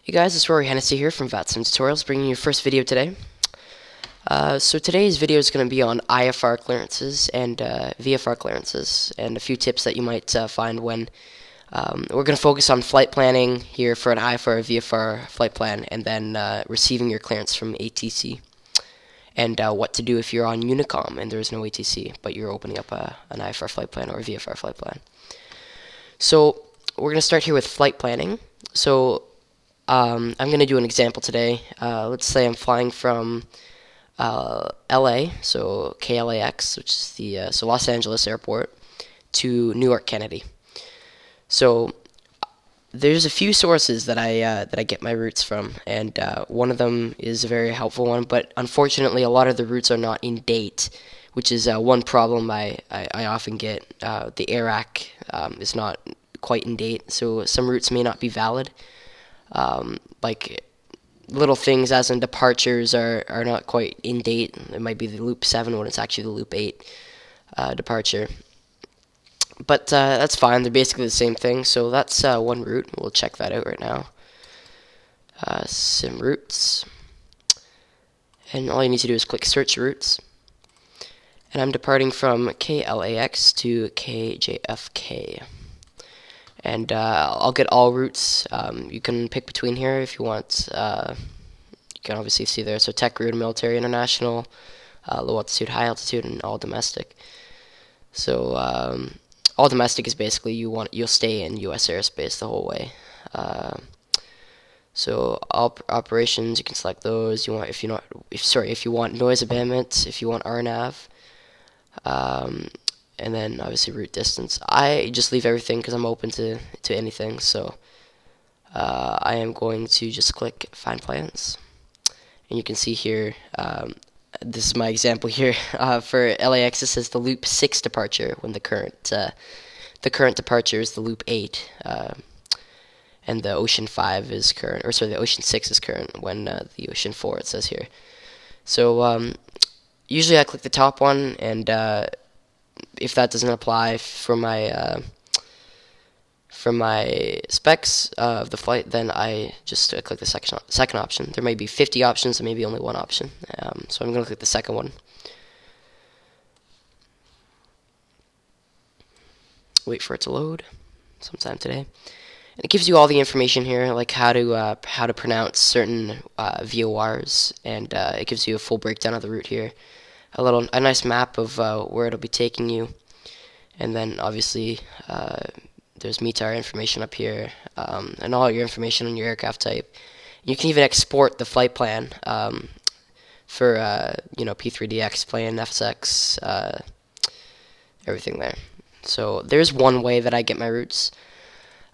Hey guys, it's Rory Hennessy here from Vatsim Tutorials, bringing you your first video today. So today's video is going to be on IFR clearances and VFR clearances, and a few tips that you might find when we're going to focus on flight planning here for an IFR or VFR flight plan, and then receiving your clearance from ATC, and what to do if you're on unicom and there's no ATC, but you're opening up an IFR flight plan or a VFR flight plan. So we're going to start here with flight planning. So I'm going to do an example today. Let's say I'm flying from LA, so KLAX, which is the Los Angeles airport, to Newark Kennedy. So there's a few sources that I get my routes from, and one of them is a very helpful one. But unfortunately, a lot of the routes are not in date, which is one problem I often get. The AIRAC is not quite in date, so some routes may not be valid. Like little things as in departures are not quite in date. It might be the loop 7 when it's actually the loop 8 departure. But that's fine. They're basically the same thing. So that's one route. We'll check that out right now. Sim routes. And all you need to do is click search routes. And I'm departing from KLAX to KJFK. And I'll get all routes. You can pick between here if you want. You can obviously see there. So tech route, military, international, low altitude, high altitude, and all domestic. So all domestic is basically you'll stay in U.S. airspace the whole way. So all operations, you can select those. If you want noise abatement, if you want RNAV. And then obviously route distance. I just leave everything because I'm open to anything. So I am going to just click find plans, and you can see here. This is my example here for LAX. This is the loop 6 departure when the current departure is the loop 8, and the ocean 5 is current, or sorry, the ocean 6 is current when the ocean 4 it says here. So usually I click the top one, and if that doesn't apply for my specs of the flight, then I just click the second option. There may be 50 options, and maybe only one option. So I'm going to click the second one. Wait for it to load sometime today. And it gives you all the information here, like how to pronounce certain VORs, and it gives you a full breakdown of the route here. A nice map of where it'll be taking you, and then obviously there's METAR information up here, and all your information on your aircraft type. You can even export the flight plan for P3DX, plane, FSX, everything there. So there's one way that I get my routes.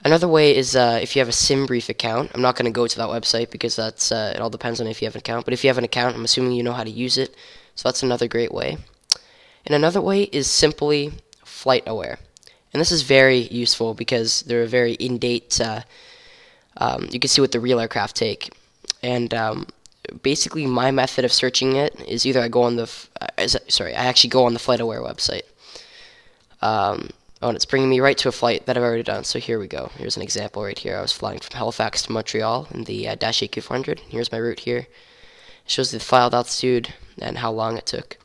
Another way is if you have a SimBrief account. I'm not going to go to that website because that's it all depends on if you have an account. But if you have an account, I'm assuming you know how to use it. So that's another great way. And another way is simply flight aware. And this is very useful because they're very in-date. You can see what the real aircraft take. And basically my method of searching it is either I actually go on the flight aware website. And it's bringing me right to a flight that I've already done. So here we go. Here's an example right here. I was flying from Halifax to Montreal in the Dash 8Q400. Here's my route here. It shows the filed altitude and how long it took.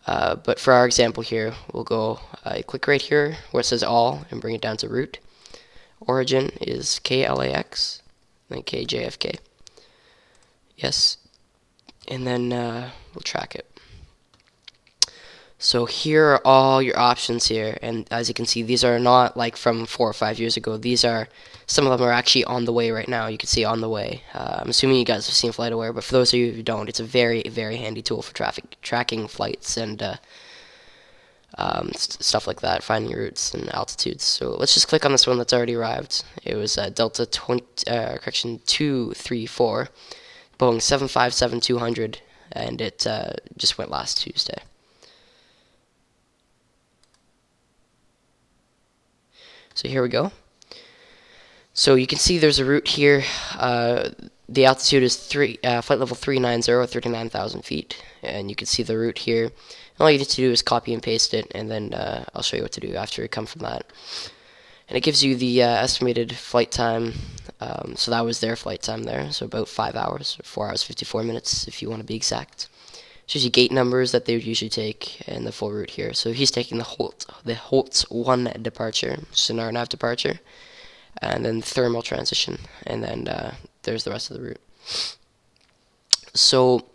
But for our example here, we'll go click right here where it says all and bring it down to route. Origin is KLAX, then KJFK. Yes. And then we'll track it. So here are all your options here, and as you can see, these are not like from 4 or 5 years ago. Some of them are actually on the way right now. You can see on the way. I'm assuming you guys have seen FlightAware, but for those of you who don't, it's a very, very handy tool for tracking flights and stuff like that, finding routes and altitudes. So let's just click on this one that's already arrived. It was Delta 234, Boeing 757-200, and it just went last Tuesday. So here we go. So you can see there's a route here. The altitude is flight level 390 or 39,000 feet. And you can see the route here. And all you need to do is copy and paste it, and then I'll show you what to do after you come from that. And it gives you the estimated flight time, So that was their flight time there, so about 5 hours, or 4 hours 54 minutes if you want to be exact. Shows you gate numbers that they would usually take and the full route here. So he's taking the Holtz 1 departure, just an hour-and-a-half departure, and then thermal transition, and then there's the rest of the route. So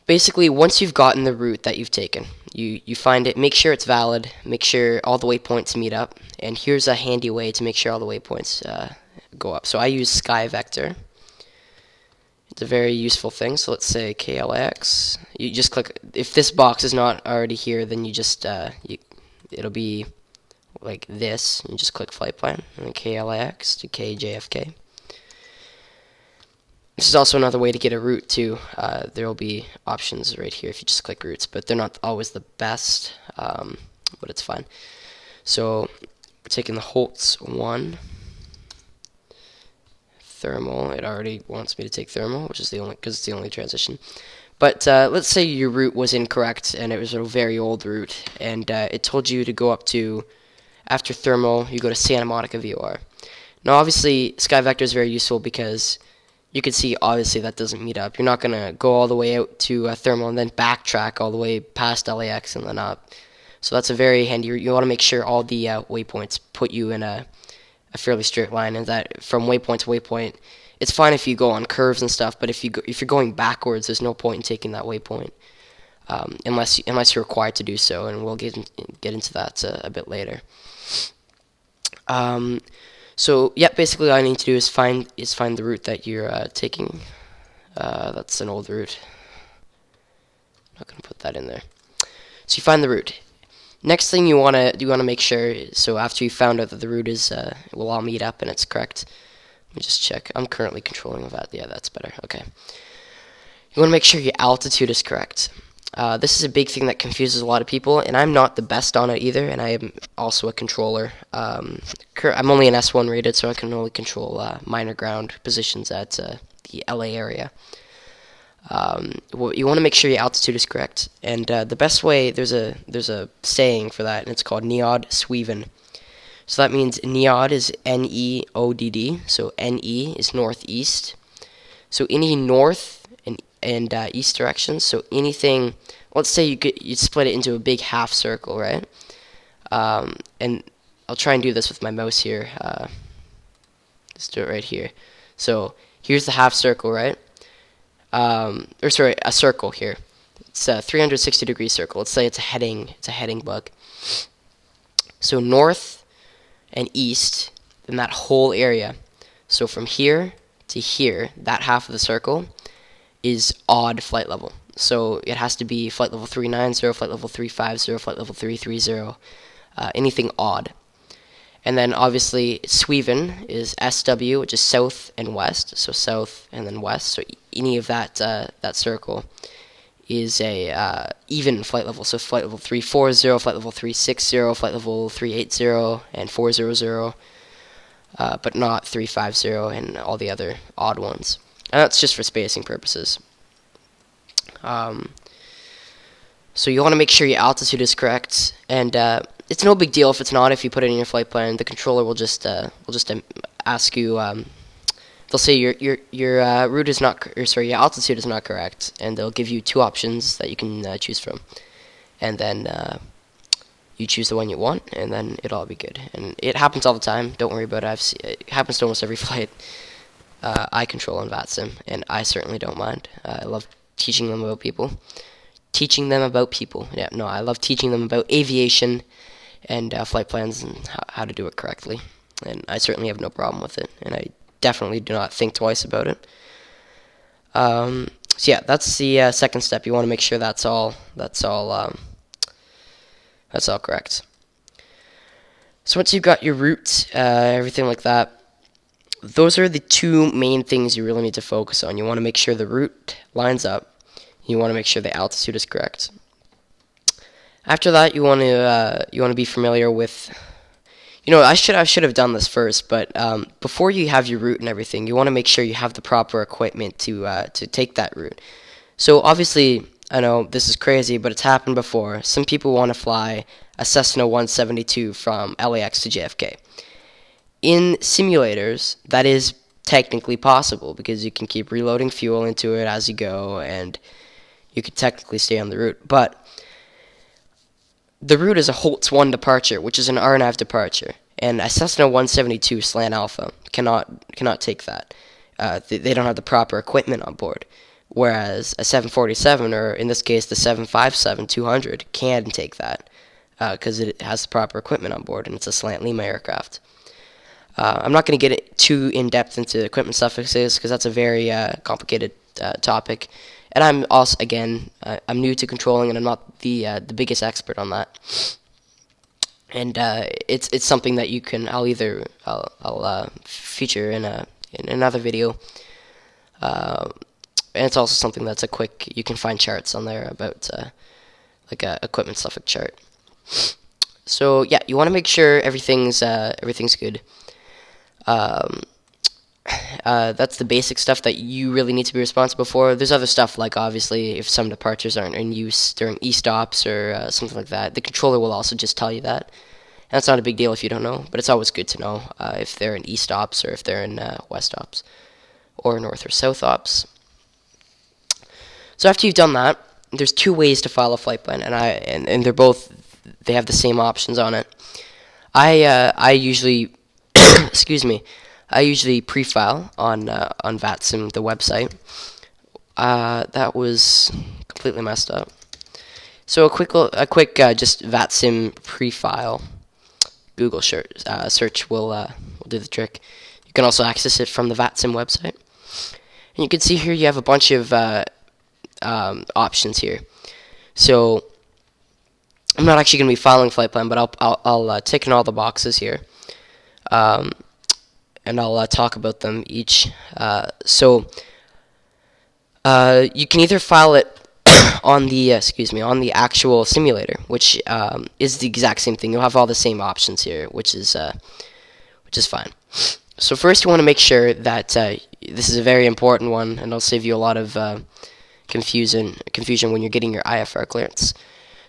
basically, once you've gotten the route that you've taken, you find it, make sure it's valid, make sure all the waypoints meet up, and here's a handy way to make sure all the waypoints go up. So I use Sky Vector. It's a very useful thing. So let's say KLAX. You just click. If this box is not already here, then you just it'll be like this. You just click flight plan and then KLAX to KJFK. This is also another way to get a route too. There will be options right here if you just click routes, but they're not always the best, but it's fine. So we're taking the Holtz 1 thermal. It already wants me to take thermal, which is because it's the only transition. But let's say your route was incorrect and it was a very old route, and it told you to go up to, after thermal, you go to Santa Monica VOR. Now obviously Sky Vector is very useful because you can see obviously that doesn't meet up. You're not going to go all the way out to thermal and then backtrack all the way past LAX and then up. So that's a very handy. You want to make sure all the waypoints put you in a fairly straight line, and that from waypoint to waypoint, it's fine if you go on curves and stuff, but if you're going backwards, there's no point in taking that waypoint unless you're required to do so, and we'll get into that a bit later. So yeah, basically all I need to do is find the route that you're taking. That's an old route. I'm not gonna put that in there. So you find the route. Next thing you wanna make sure. So after you found out that the route is will all meet up and it's correct, let me just check. I'm currently controlling that. Yeah, that's better. Okay. You wanna make sure your altitude is correct. This is a big thing that confuses a lot of people, and I'm not the best on it either, and I am also a controller. I'm only an S1 rated, so I can only control minor ground positions at the LA area. You want to make sure your altitude is correct, and the best way, there's a saying for that, and it's called Neod Sweven. So that means Neod is Neodd, so Ne is northeast. So any north and east directions. So anything, let's say you split it into a big half circle, right? And I'll try and do this with my mouse here. Let's do it right here. So here's the half circle, right? Or sorry, a circle here. It's a 360-degree circle. Let's say it's a heading bug. So north and east, in that whole area. So from here to here, that half of the circle is odd flight level. So it has to be flight level 390, flight level 350, flight level 330, anything odd. And then obviously Sweven is SW, which is south and west, so south and then west. So any of that circle is a even flight level. So flight level 340, flight level 360, flight level 380, and 400, but not 350 and all the other odd ones. And that's just for spacing purposes. So you want to make sure your altitude is correct, and it's no big deal if it's not. If you put it in your flight plan, the controller will just ask you. They'll say your route is not, your altitude is not correct, and they'll give you two options that you can choose from, and then you choose the one you want, and then it'll all be good. And it happens all the time. Don't worry about it. It happens to almost every flight I control on Vatsim, and I certainly don't mind. I love teaching them about people. Yeah, no, I love teaching them about aviation and flight plans and how to do it correctly. And I certainly have no problem with it, and I definitely do not think twice about it. So yeah, that's the second step. You want to make sure that's all correct. So once you've got your route, everything like that, those are the two main things you really need to focus on. You want to make sure the route lines up. You want to make sure the altitude is correct. After that, you want to be familiar with. I should have done this first, but before you have your route and everything, you want to make sure you have the proper equipment to take that route. So obviously, I know this is crazy, but it's happened before. Some people want to fly a Cessna 172 from LAX to JFK. in simulators, that is technically possible because you can keep reloading fuel into it as you go, and you could technically stay on the route. But the route is a Holtz 1 departure, which is an RNAV departure, and a Cessna 172 Slant Alpha cannot take that. They don't have the proper equipment on board, whereas a 747, or in this case the 757-200, can take that because it has the proper equipment on board, and it's a Slant Lima aircraft. I'm not going to get too in-depth into equipment suffixes because that's a very complicated topic. And I'm also, again, I'm new to controlling, and I'm not the biggest expert on that. And it's something that you can I'll feature in another video. And it's also something that's you can find charts on there about like a equipment suffix chart. So yeah, you want to make sure everything's good. That's the basic stuff that you really need to be responsible for. There's other stuff, like obviously if some departures aren't in use during e-stops or something like that, the controller will also just tell you that. And that's not a big deal if you don't know, but it's always good to know if they're in e-stops or if they're in west ops or north or south ops. So after you've done that, there's two ways to file a flight plan, and they have the same options on it. I usually excuse me. I usually pre-file on Vatsim, the website. That was completely messed up. So a quick just Vatsim pre-file Google search will do the trick. You can also access it from the Vatsim website, and you can see here you have a bunch of options here. So I'm not actually going to be filing flight plan, but I'll tick in all the boxes here. And I'll talk about them each. So you can either file it on the actual simulator, which is the exact same thing. You'll have all the same options here, which is fine. So first, you want to make sure that this is a very important one, and it'll save you a lot of confusion when you're getting your IFR clearance.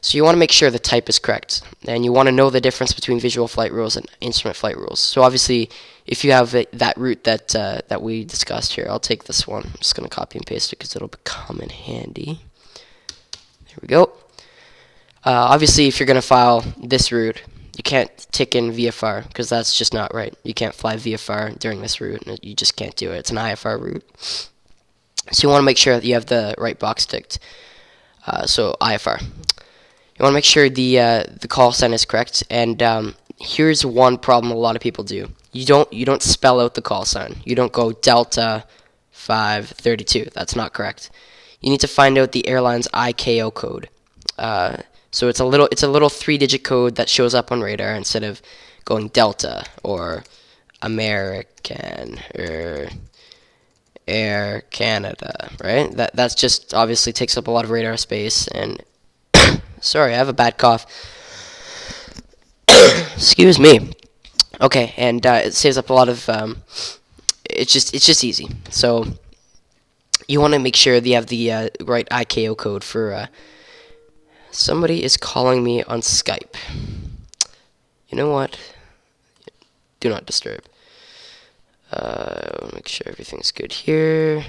So you want to make sure the type is correct, and you want to know the difference between visual flight rules and instrument flight rules. So obviously, if you have that route that we discussed here, I'll take this one. I'm just going to copy and paste it because it'll come in handy. There we go. Obviously, if you're going to file this route, you can't tick in VFR because that's just not right. You can't fly VFR during this route. You just can't do it. It's an IFR route. So you want to make sure that you have the right box ticked. So IFR. You want to make sure the call sign is correct, and here's one problem a lot of people do. You don't spell out the call sign. You don't go Delta 532. That's not correct. You need to find out the airline's ICAO code. So it's a little 3-digit code that shows up on radar instead of going Delta or American or Air Canada, right? That's just obviously takes up a lot of radar space. And sorry, I have a bad cough. Excuse me. Okay, and it saves up a lot of. It's just easy. So you want to make sure that you have the right ICAO code for. Somebody is calling me on Skype. You know what? Do not disturb. Make sure everything's good here.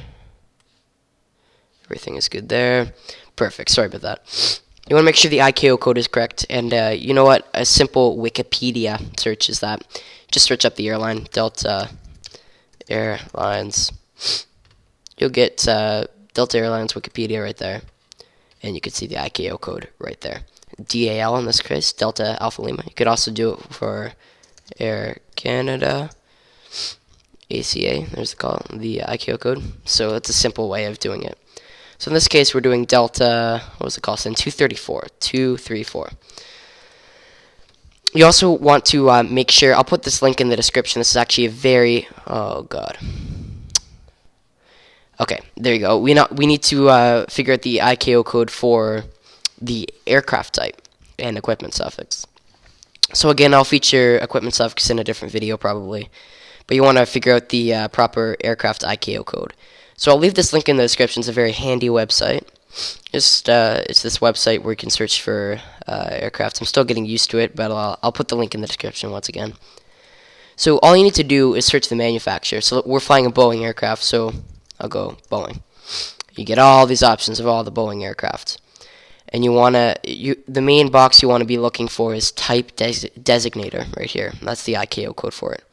Everything is good there. Perfect. Sorry about that. You want to make sure the ICAO code is correct, and you know what? A simple Wikipedia search is that. Just search up the airline, Delta Airlines. You'll get Delta Airlines Wikipedia right there, and you can see the ICAO code right there. DAL in this case, Delta Alpha Lima. You could also do it for Air Canada, ACA. There's the ICAO code. So it's a simple way of doing it. So in this case, we're doing Delta, what was the call sign? 234. You also want to make sure, I'll put this link in the description. This is actually a very, oh god. Okay, there you go. We need to figure out the ICAO code for the aircraft type and equipment suffix. So again, I'll feature equipment suffix in a different video probably. But you want to figure out the proper aircraft ICAO code. So I'll leave this link in the description. It's a very handy website. It's this website where you can search for aircraft. I'm still getting used to it, but I'll put the link in the description once again. So all you need to do is search the manufacturer. So we're flying a Boeing aircraft, so I'll go Boeing. You get all these options of all the Boeing aircraft. And the main box you want to be looking for is type designator right here. That's the ICAO code for it.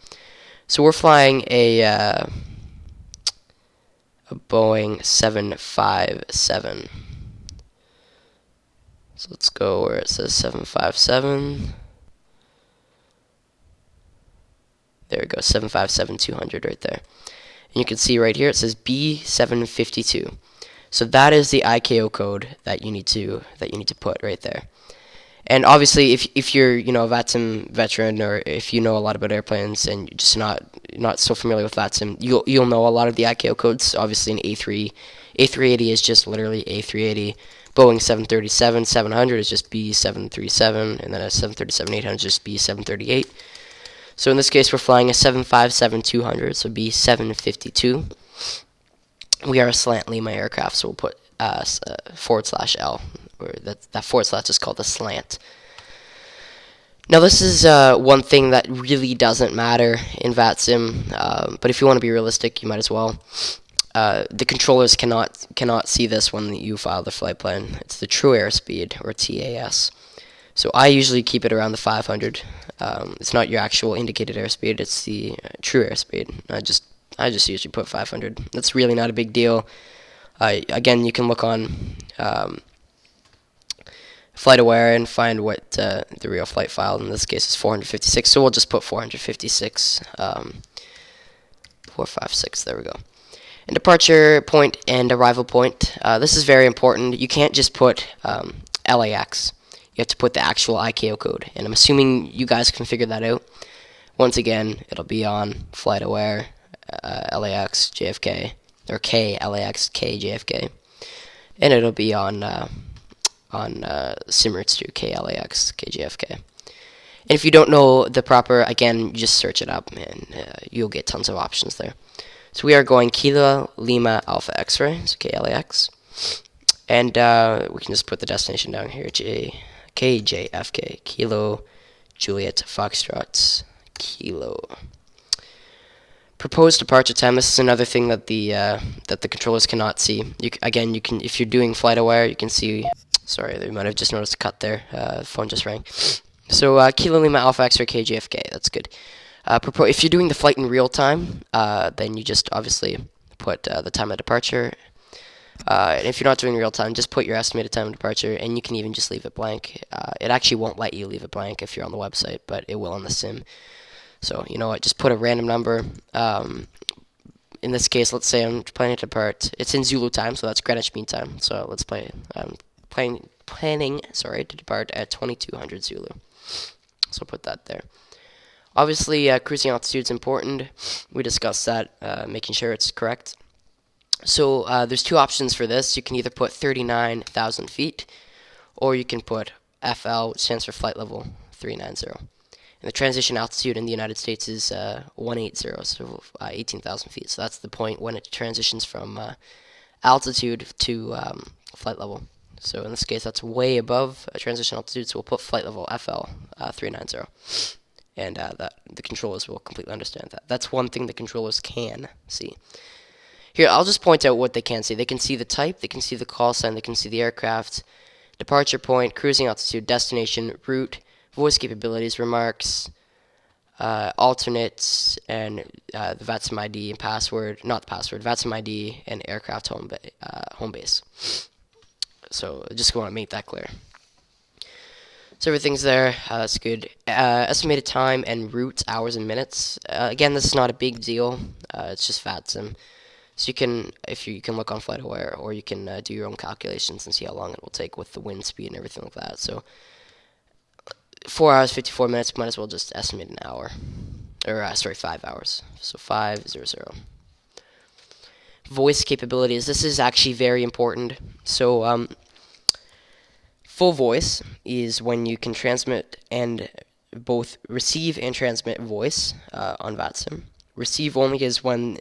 So we're flying a Boeing 757. So let's go where it says 757. There we go, 757-200 right there. And you can see right here it says B752. So that is the ICAO code that you need to put right there. And obviously, if you're a Vatsim veteran, or if you know a lot about airplanes and you're just not so familiar with Vatsim, you'll know a lot of the ICAO codes. Obviously, an A380 is just literally A380. Boeing 737-700 is just B737, and then a 737-800 is just B738. So in this case, we're flying a 757-200, so B752. We are a slant Lima aircraft, so we'll put /L, or that forward slash is called a slant. Now this is one thing that really doesn't matter in Vatsim, but if you want to be realistic, you might as well. The controllers cannot see this when you file the flight plan. It's the true airspeed, or TAS. So I usually keep it around the 500. It's not your actual indicated airspeed; it's the true airspeed. I just usually put 500. That's really not a big deal. Again, you can look on FlightAware and find what the real flight file in this case is 456. So we'll just put 456. 456. There we go. And departure point and arrival point. This is very important. You can't just put LAX. You have to put the actual ICAO code. And I'm assuming you guys can figure that out. Once again, it'll be on FlightAware, LAX, JFK, or K, LAX, K, JFK. And it'll be on SimRoots too, K, LAX, K, JFK. And if you don't know the proper, again, you just search it up, and you'll get tons of options there. So we are going Kilo Lima Alpha X-ray, so KLAX. And we can just put the destination down here, KJFK, Kilo Juliet Foxtrot Kilo. Proposed departure time. This is another thing that the controllers cannot see. You can, if you're doing FlightAware, you can see. Sorry, you might have just noticed a cut there. Phone just rang. So Kilo Lima Alpha X-ray KJFK. That's good. If you're doing the flight in real time, then you just obviously put the time of departure. And if you're not doing real time, just put your estimated time of departure, and you can even just leave it blank. It actually won't let you leave it blank if you're on the website, but it will on the sim. So you know what? Just put a random number. In this case, let's say I'm planning to depart. It's in Zulu time, so that's Greenwich Mean Time. So let's play. Planning to depart at 2200 Zulu. So put that there. Obviously, cruising altitude is important. We discussed that, making sure it's correct. So there's two options for this. You can either put 39,000 feet, or you can put FL, which stands for flight level 390. And the transition altitude in the United States is 180, so 18,000 feet. So that's the point when it transitions from altitude to flight level. So in this case, that's way above transition altitude, so we'll put flight level FL 390. And the controllers will completely understand that. That's one thing the controllers can see. Here, I'll just point out what they can see. They can see the type, they can see the call sign, they can see the aircraft, departure point, cruising altitude, destination, route, voice capabilities, remarks, alternates, and the Vatsim ID and password, not the password, Vatsim ID and aircraft home base. So just want to make that clear. So everything's there. That's good. Estimated time and route, hours and minutes. Again, this is not a big deal. It's just Vatsim. So you can look on FlightAware, or you can do your own calculations and see how long it will take with the wind speed and everything like that. So 4 hours, 54 minutes, might as well just estimate an hour. Or, 5 hours. So 500. Voice capabilities. This is actually very important. So, full voice is when you can transmit and both receive and transmit voice on Vatsim. Receive only is when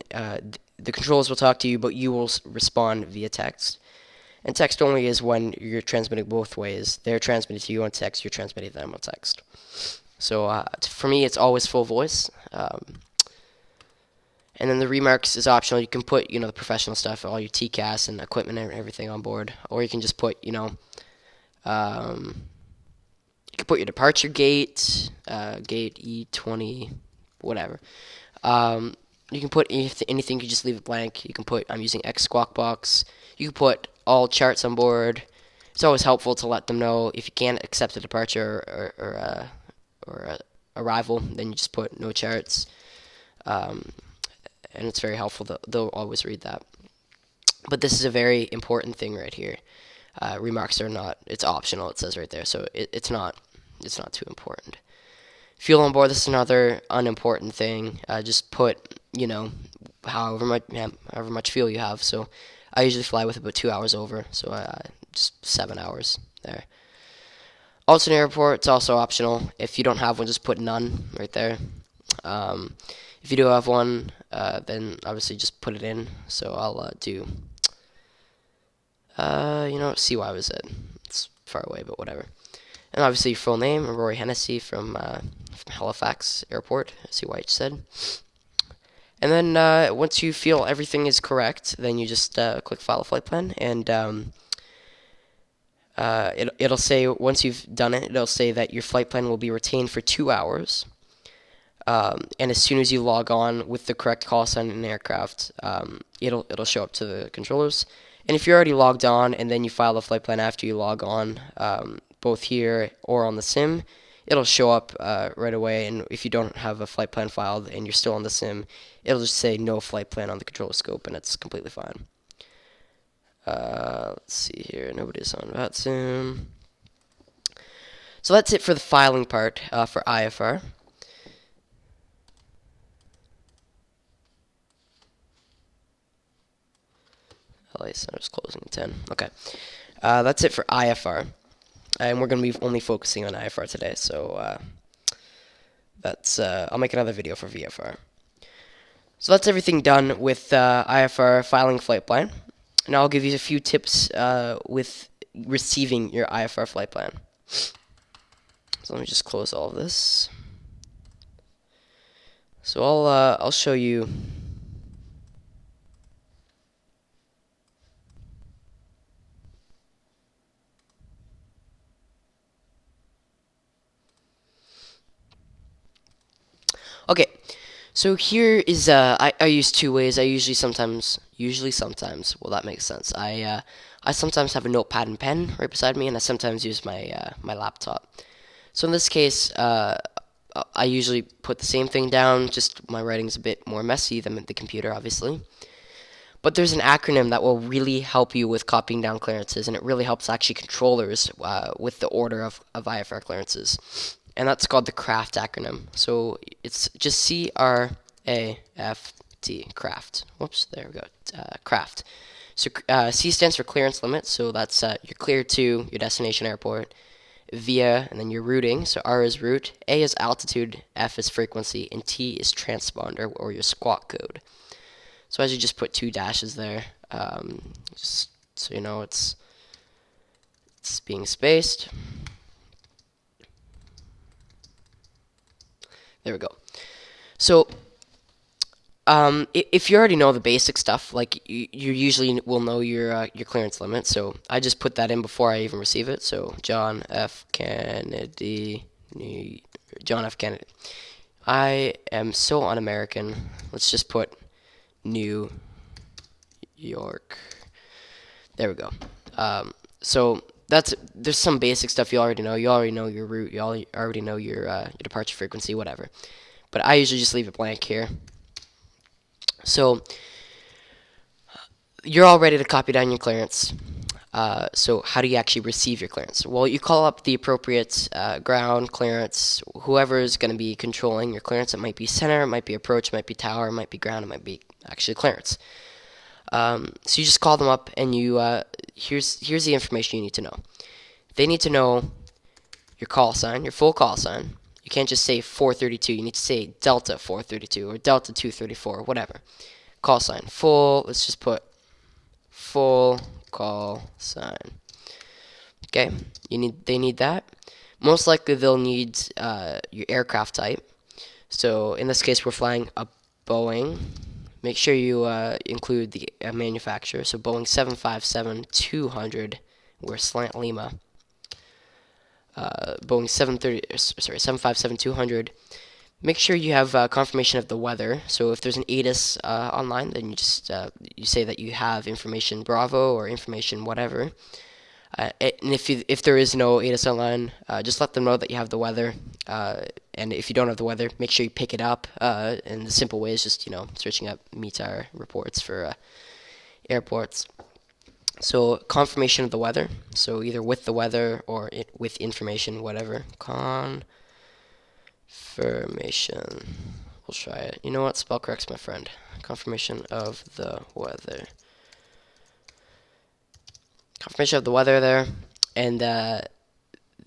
the controllers will talk to you, but you will respond via text. And text only is when you're transmitting both ways. They're transmitting to you on text, you're transmitting to them on text. So for me, it's always full voice. And then the remarks is optional. You can put, the professional stuff, all your TCAS and equipment and everything on board, or you can just put, you can put your departure gate, gate E20, whatever. You can put anything. You can just leave it blank. You can put, I'm using X squawk box. You can put all charts on board. It's always helpful to let them know if you can't accept a departure or arrival, then you just put no charts. Um, and it's very helpful. They'll always read that. But this is a very important thing right here. Remarks are not. It's optional. It says right there, so it's not. It's not too important. Fuel on board. This is another unimportant thing. Just put however much fuel you have. So I usually fly with about 2 hours over. So just 7 hours there. Alternate airport. It's also optional. If you don't have one, just put none right there. Um, if you do have one, then obviously just put it in. So I'll do. CY was it. It's far away, but whatever. And obviously your full name, Rory Hennessy from Halifax Airport, CYH said. And then once you feel everything is correct, then you just click File a Flight Plan, and it'll say, once you've done it, it'll say that your flight plan will be retained for 2 hours. And as soon as you log on with the correct call sign in aircraft, it'll show up to the controllers. And if you're already logged on and then you file a flight plan after you log on, both here or on the sim, it'll show up right away. And if you don't have a flight plan filed and you're still on the sim, it'll just say no flight plan on the controller scope, and it's completely fine. Let's see here. Nobody's on Vatsim. So that's it for the filing part for IFR. LA Center's closing at 10. Okay. That's it for IFR. And we're going to be only focusing on IFR today. So I'll make another video for VFR. So that's everything done with IFR filing flight plan. Now I'll give you a few tips with receiving your IFR flight plan. So let me just close all of this. So I'll show you. Okay, so here is I use two ways. I usually sometimes well, that makes sense. I sometimes have a notepad and pen right beside me, and I sometimes use my laptop. So in this case, I usually put the same thing down. Just my writing's a bit more messy than the computer, obviously. But there's an acronym that will really help you with copying down clearances, and it really helps actually controllers with the order of IFR clearances. And that's called the CRAFT acronym. So it's just C-R-A-F-T, CRAFT. Whoops, there we go, CRAFT. So C stands for clearance limit, so that's you're cleared to your destination airport via, and then your routing. So R is route, A is altitude, F is frequency, and T is transponder, or your squawk code. So as you just put 2 dashes there, just so you know it's being spaced. There we go. So if you already know the basic stuff, like you usually will know your clearance limit. So I just put that in before I even receive it. So John F. Kennedy. I am so un-American. Let's just put New York. There we go. So there's some basic stuff you already know. You already know your route. You already know your departure frequency, whatever. But I usually just leave it blank here. So you're all ready to copy down your clearance. So how do you actually receive your clearance? Well, you call up the appropriate ground clearance, whoever is going to be controlling your clearance. It might be center, it might be approach, it might be tower, it might be ground, it might be actually clearance. So you just call them up, and here's the information you need to know. They need to know your call sign, your full call sign. You can't just say 432. You need to say Delta 432 or Delta 234 or whatever. Call sign full. Let's just put full call sign. Okay, they need that. Most likely they'll need your aircraft type. So in this case, we're flying a Boeing. Make sure you include the manufacturer. So Boeing 757-200, we're Slant Lima. Boeing 757-200. Make sure you have confirmation of the weather. So if there's an ATIS online, then you say that you have information Bravo or information whatever. And if there is no ATIS online, just let them know that you have the weather. And if you don't have the weather, make sure you pick it up. And the simple way is just searching up METAR reports for airports. So confirmation of the weather. So either with the weather or with information, whatever. Confirmation. We'll try it. You know what? Spell correct's my friend. Confirmation of the weather. Confirmation of the weather there, and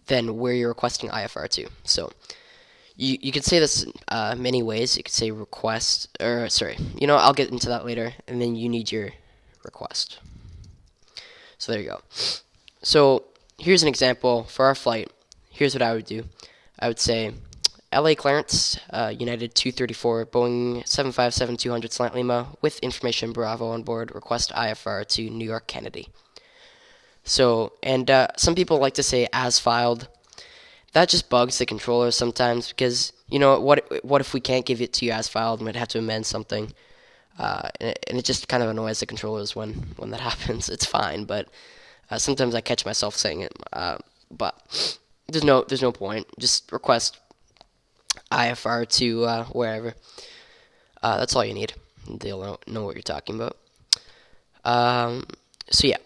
then where you're requesting IFR to. So you can say this many ways. You could say request, or sorry, I'll get into that later. And then you need your request. So there you go. So here's an example for our flight. Here's what I would do. I would say LA clearance, United 234, Boeing 757-200 Slant Lima with information Bravo on board. Request IFR to New York Kennedy. So, and some people like to say as filed. That just bugs the controller sometimes because, what if we can't give it to you as filed and we'd have to amend something? And it just kind of annoys the controllers when that happens. It's fine, but sometimes I catch myself saying it. But there's no point. Just request IFR to wherever. That's all you need. They'll know what you're talking about. So yeah.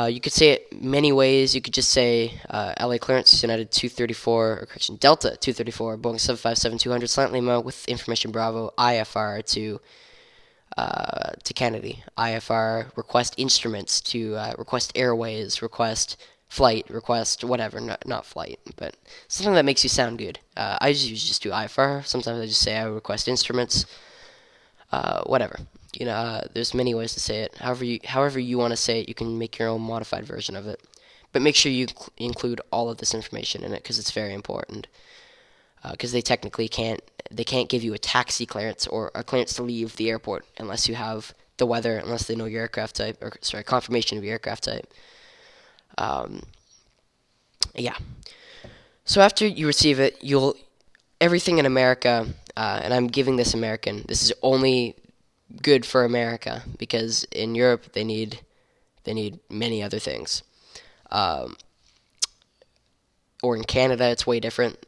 You could say it many ways. You could just say LA clearance, United 234, or correction, Delta 234, Boeing 757-200 Slant Lima with information Bravo, IFR to Kennedy. IFR, request instruments to request airways, request flight, request whatever, not flight, but something that makes you sound good. I usually just do IFR. Sometimes I just say I request instruments, whatever. There's many ways to say it. However you want to say it, you can make your own modified version of it. But make sure you include all of this information in it because it's very important. Because they technically can't give you a taxi clearance or a clearance to leave the airport unless you have the weather, unless they know your aircraft type, or sorry, confirmation of your aircraft type. Yeah. So after you receive it, everything in America, and I'm giving this American. This is only good for America because in Europe they need many other things. Or in Canada it's way different.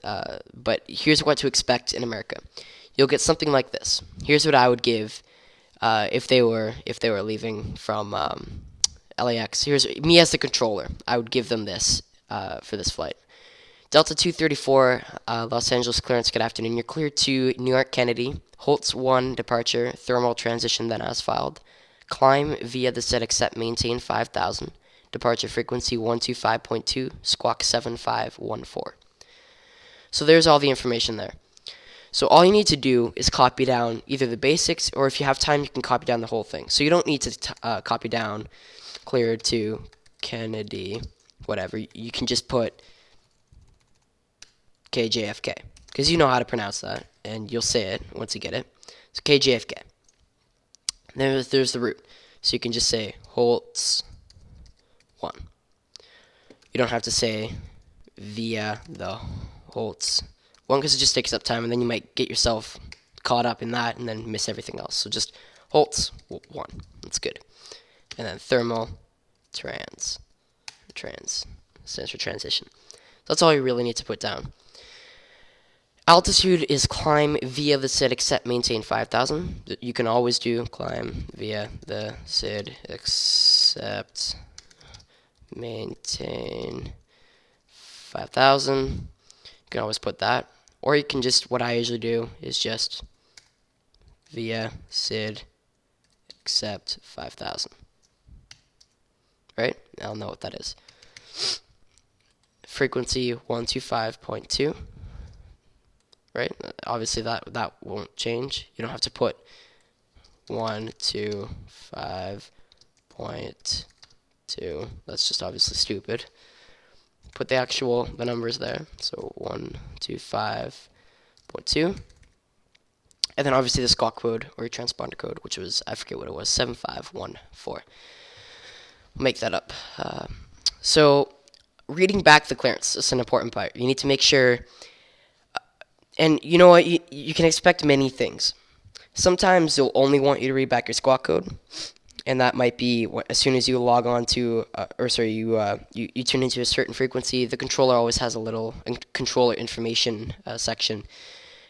But here's what to expect in America. You'll get something like this. Here's what I would give if they were leaving from LAX. Here's me as the controller. I would give them this for this flight. Delta 234, Los Angeles clearance, good afternoon. You're cleared to New York Kennedy. Holtz 1 departure, thermal transition, then as filed. Climb via the set accept maintain 5000. Departure frequency 125.2, squawk 7514. So there's all the information there. So all you need to do is copy down either the basics, or if you have time, you can copy down the whole thing. So you don't need to copy down cleared to Kennedy, whatever. You can just put KJFK, because you know how to pronounce that, and you'll say it once you get it. So KJFK. There's the route. So you can just say Holtz 1. You don't have to say via the Holtz 1 because it just takes up time, and then you might get yourself caught up in that and then miss everything else. So just Holtz 1. That's good. And then thermal trans stands for transition. That's all you really need to put down. Altitude is climb via the SID accept maintain 5000. You can always do climb via the SID accept maintain 5000. You can always put that. Or you can just, what I usually do is just via SID accept 5000. Right? I'll know what that is. Frequency 125.2. Right? Obviously that won't change. You don't have to put 125.2. That's just obviously stupid. put the numbers there. So 125.2. And then obviously the squawk code or your transponder code, which was, I forget what it was, 7514. Make that up. So reading back the clearance is an important part. You need to make sure, and you know what, you can expect many things. Sometimes they'll only want you to read back your squawk code, and that might be as soon as you log on to, you tune into a certain frequency, the controller always has a little controller information section,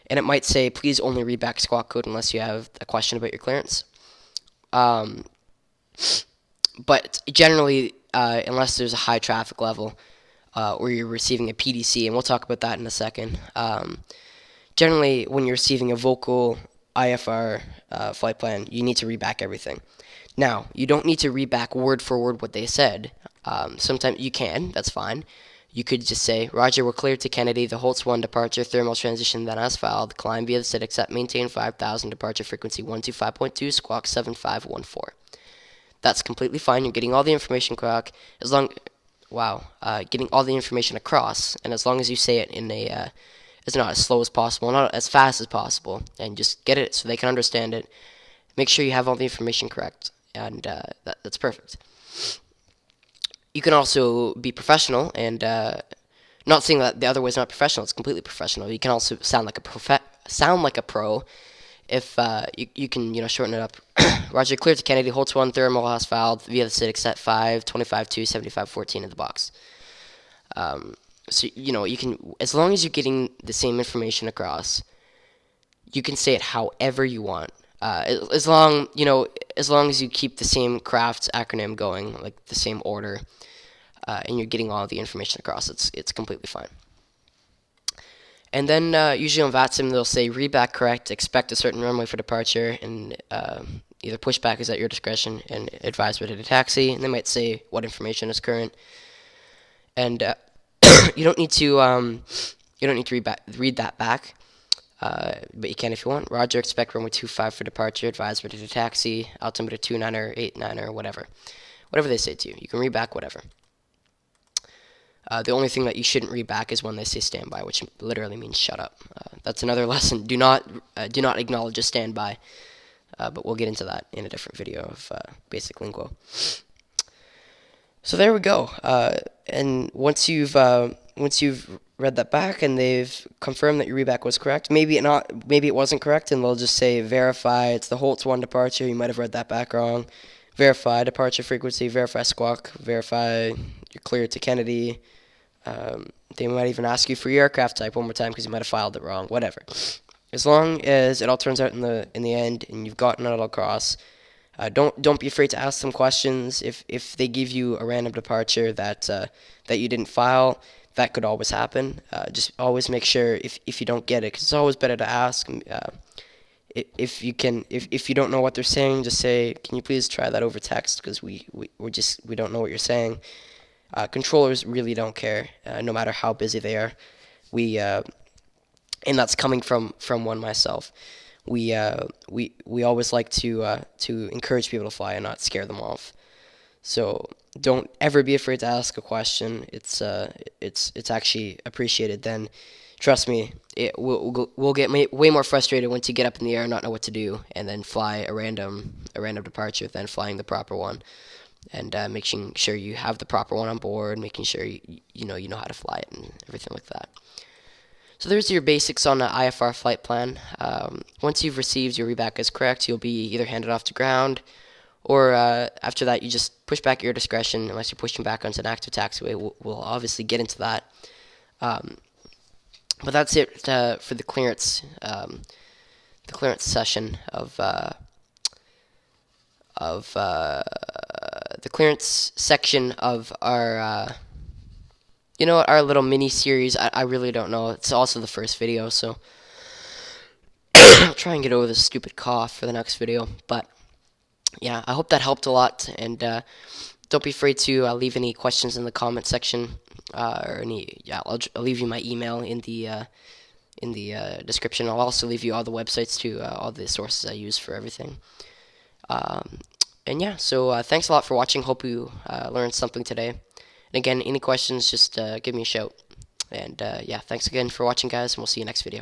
and it might say, please only read back squawk code unless you have a question about your clearance. But generally, unless there's a high traffic level, or you're receiving a PDC, and we'll talk about that in a second, generally when you're receiving a vocal IFR flight plan, you need to read back everything. Now, you don't need to read back word for word what they said. Sometimes you can, that's fine. You could just say, Roger, we're cleared to Kennedy, the Holtz 1 departure, thermal transition then as filed, climb via the SID, accept, maintain 5,000, departure frequency 125.2, squawk 7514. That's completely fine. You're getting all the information correct, getting all the information across, and as long as you say it in it's not as slow as possible, not as fast as possible, and just get it so they can understand it. Make sure you have all the information correct, and that's perfect. You can also be professional, and not saying that the other way is not professional. It's completely professional. You can also sound like a pro. If you can shorten it up. Roger, cleared to Kennedy, Holtz 1, thermal has filed via the SID, accept 5, 25.2, 75.14 in the box. So you can, as long as you're getting the same information across, you can say it however you want. As long as you keep the same craft acronym going, like the same order, and you're getting all the information across, it's completely fine. And then usually on Vatsim they'll say read back correct, expect a certain runway for departure, and either pushback is at your discretion, and advise whether to taxi. And they might say what information is current. And you don't need to read that back. But you can if you want. Roger, expect runway 25 for departure, advise whether to taxi, altimeter 29er, 89er, whatever. Whatever they say to you. You can read back whatever. The only thing that you shouldn't read back is when they say standby, which literally means shut up. That's another lesson. Do not acknowledge a standby. But we'll get into that in a different video of basic lingo. So there we go. And once you've read that back and they've confirmed that your readback was correct, maybe it wasn't correct, and they'll just say verify. It's the Holtz 1 departure. You might have read that back wrong. Verify departure frequency. Verify squawk. Verify you're cleared to Kennedy. They might even ask you for your aircraft type one more time because you might have filed it wrong. Whatever. As long as it all turns out in the end and you've gotten it all across, don't be afraid to ask them questions. If they give you a random departure that you didn't file, that could always happen. Just always make sure if you don't get it, because it's always better to ask. If you don't know what they're saying, just say, can you please try that over text, because we don't know what you're saying. Controllers really don't care, no matter how busy they are. And that's coming from one myself. We always like to encourage people to fly and not scare them off. So don't ever be afraid to ask a question. It's actually appreciated. Then trust me, we'll get way more frustrated once you get up in the air and not know what to do, and then fly a random departure than flying the proper one. And making sure you have the proper one on board, making sure you know how to fly it and everything like that. So there's your basics on the IFR flight plan. Once you've received your readback as correct, you'll be either handed off to ground, or after that you just push back at your discretion, unless you're pushing back onto an active taxiway. We'll obviously get into that. But that's it for the clearance session of the clearance section of our our little mini series. I really don't know. It's also the first video, so I'll try and get over this stupid cough for the next video. But yeah, I hope that helped a lot, and don't be afraid to leave any questions in the comment section, I'll leave you my email in the description. I'll also leave you all the websites too, all the sources I use for everything. And yeah, so thanks a lot for watching. Hope you learned something today. And again, any questions, just give me a shout. And yeah, thanks again for watching, guys, and we'll see you next video.